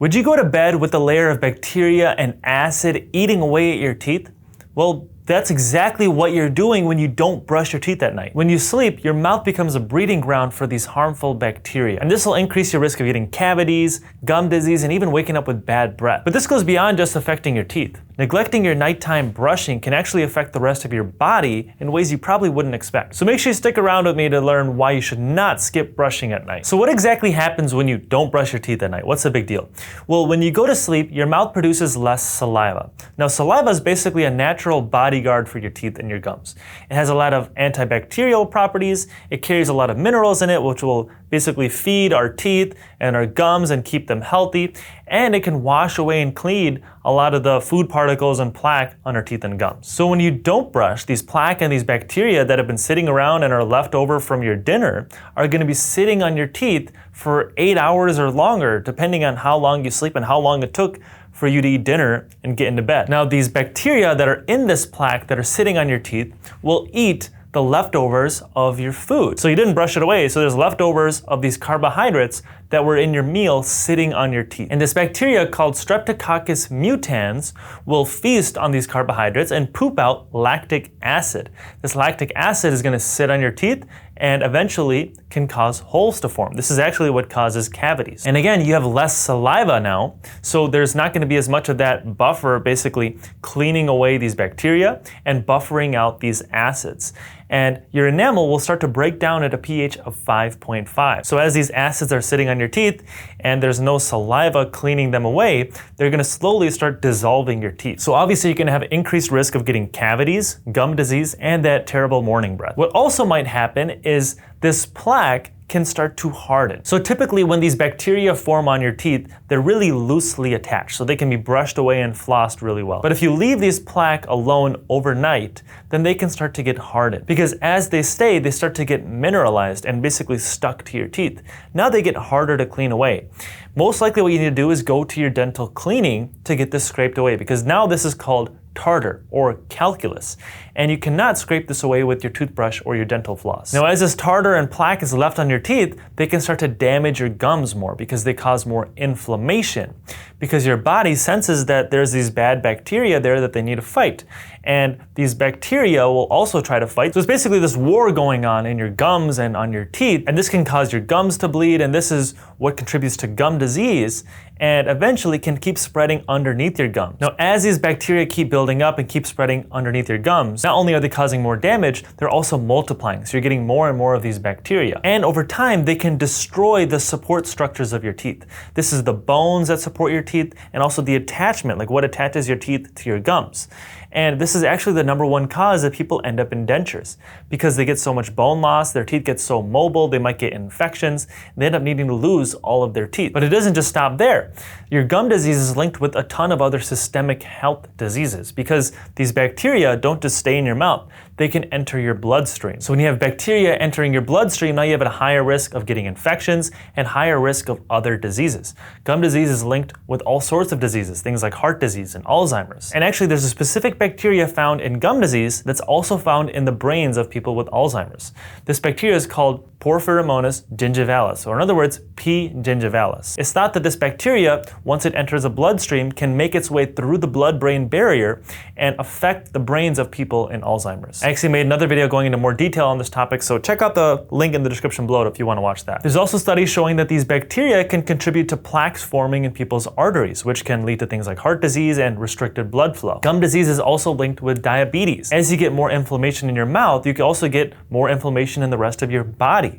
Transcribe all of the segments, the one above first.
Would you go to bed with a layer of bacteria and acid eating away at your teeth? Well, that's exactly what you're doing when you don't brush your teeth at night. When you sleep, your mouth becomes a breeding ground for these harmful bacteria. And this will increase your risk of getting cavities, gum disease, and even waking up with bad breath. But this goes beyond just affecting your teeth. Neglecting your nighttime brushing can actually affect the rest of your body in ways you probably wouldn't expect. So make sure you stick around with me to learn why you should not skip brushing at night. So what exactly happens when you don't brush your teeth at night? What's the big deal? Well, when you go to sleep, your mouth produces less saliva. Now, saliva is basically a natural bodyguard for your teeth and your gums. It has a lot of antibacterial properties. It carries a lot of minerals in it, which will basically feed our teeth and our gums and keep them healthy. And it can wash away and clean a lot of the food particles and plaque on our teeth and gums. So when you don't brush, these plaque and these bacteria that have been sitting around and are left over from your dinner are going to be sitting on your teeth for 8 hours or longer, depending on how long you sleep and how long it took for you to eat dinner and get into bed. Now, these bacteria that are in this plaque that are sitting on your teeth will eat the leftovers of your food. So you didn't brush it away, so there's leftovers of these carbohydrates that were in your meal sitting on your teeth. And this bacteria called Streptococcus mutans will feast on these carbohydrates and poop out lactic acid. This lactic acid is gonna sit on your teeth and eventually can cause holes to form. This is actually what causes cavities. And again, you have less saliva now, so there's not gonna be as much of that buffer basically cleaning away these bacteria and buffering out these acids. And your enamel will start to break down at a pH of 5.5. So as these acids are sitting on your teeth and there's no saliva cleaning them away, they're gonna slowly start dissolving your teeth. So obviously you're gonna have increased risk of getting cavities, gum disease, and that terrible morning breath. What also might happen is this plaque can start to harden. So typically when these bacteria form on your teeth, they're really loosely attached, so they can be brushed away and flossed really well. But if you leave these plaque alone overnight, then they can start to get hardened. Because as they stay, they start to get mineralized and basically stuck to your teeth. Now they get harder to clean away. Most likely what you need to do is go to your dental cleaning to get this scraped away, because now this is called tartar or calculus, and you cannot scrape this away with your toothbrush or your dental floss. Now, as this tartar and plaque is left on your teeth, they can start to damage your gums more because they cause more inflammation, because your body senses that there's these bad bacteria there that they need to fight, and these bacteria will also try to fight. So it's basically this war going on in your gums and on your teeth, and this can cause your gums to bleed, and this is what contributes to gum disease and eventually can keep spreading underneath your gums. Now, as these bacteria keep building up and keep spreading underneath your gums, not only are they causing more damage, they're also multiplying. So you're getting more and more of these bacteria. And over time, they can destroy the support structures of your teeth. This is the bones that support your teeth and also the attachment, like what attaches your teeth to your gums. And this is actually the #1 cause that people end up in dentures, because they get so much bone loss, their teeth get so mobile, they might get infections, and they end up needing to lose all of their teeth. But it doesn't just stop there. Your gum disease is linked with a ton of other systemic health diseases, because these bacteria don't just stay in your mouth, they can enter your bloodstream. So when you have bacteria entering your bloodstream, now you have a higher risk of getting infections and higher risk of other diseases. Gum disease is linked with all sorts of diseases, things like heart disease and Alzheimer's. And actually there's a specific bacteria found in gum disease that's also found in the brains of people with Alzheimer's. This bacteria is called Porphyromonas gingivalis, or in other words, P. gingivalis. It's thought that this bacteria, once it enters a bloodstream, can make its way through the blood-brain barrier and affect the brains of people in Alzheimer's. I actually made another video going into more detail on this topic, so check out the link in the description below if you want to watch that. There's also studies showing that these bacteria can contribute to plaques forming in people's arteries, which can lead to things like heart disease and restricted blood flow. Gum disease is also linked with diabetes. As you get more inflammation in your mouth, you can also get more inflammation in the rest of your body.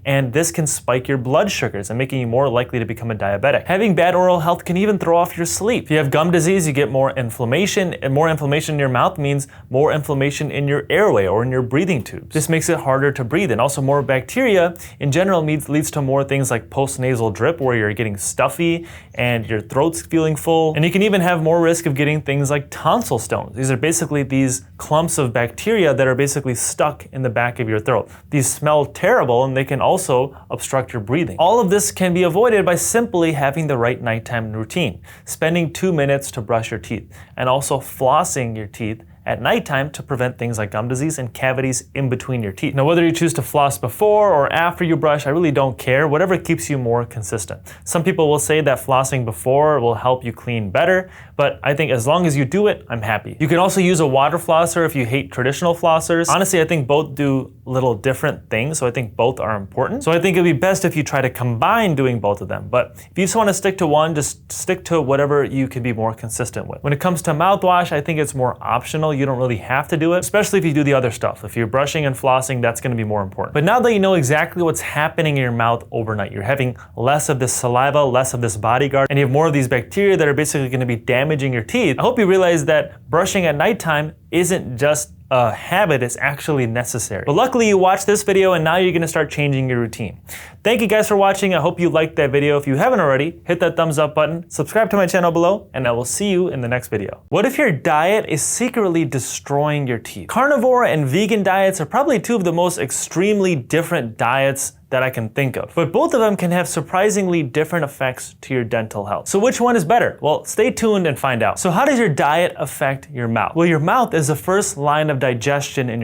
And this can spike your blood sugars and making you more likely to become a diabetic. Having bad oral health can even throw off your sleep. If you have gum disease, you get more inflammation, and more inflammation in your mouth means more inflammation in your airway or in your breathing tubes. This makes it harder to breathe, and also more bacteria in general leads to more things like postnasal drip, where you're getting stuffy and your throat's feeling full. And you can even have more risk of getting things like tonsil stones. These are basically these clumps of bacteria that are basically stuck in the back of your throat. These smell terrible, and they can also obstruct your breathing. All of this can be avoided by simply having the right nighttime routine, spending 2 minutes to brush your teeth, and also flossing your teeth at nighttime to prevent things like gum disease and cavities in between your teeth. Now, whether you choose to floss before or after you brush, I really don't care. Whatever keeps you more consistent. Some people will say that flossing before will help you clean better, but I think as long as you do it, I'm happy. You can also use a water flosser if you hate traditional flossers. Honestly, I think both do little different things, so I think both are important. So I think it'd be best if you try to combine doing both of them. But if you just want to stick to one, just stick to whatever you can be more consistent with. When it comes to mouthwash, I think it's more optional. You don't really have to do it, especially if you do the other stuff. If you're brushing and flossing, that's going to be more important. But now that you know exactly what's happening in your mouth overnight, you're having less of this saliva, less of this bodyguard, and you have more of these bacteria that are basically going to be damaging your teeth. I hope you realize that brushing at nighttime isn't just a habit, is actually necessary. But luckily you watched this video and now you're gonna start changing your routine. Thank you guys for watching. I hope you liked that video. If you haven't already, hit that thumbs up button, subscribe to my channel below, and I will see you in the next video. What if your diet is secretly destroying your teeth? Carnivore and vegan diets are probably two of the most extremely different diets that I can think of. But both of them can have surprisingly different effects to your dental health. So which one is better? Well, stay tuned and find out. So how does your diet affect your mouth? Well, your mouth is the first line of digestion in your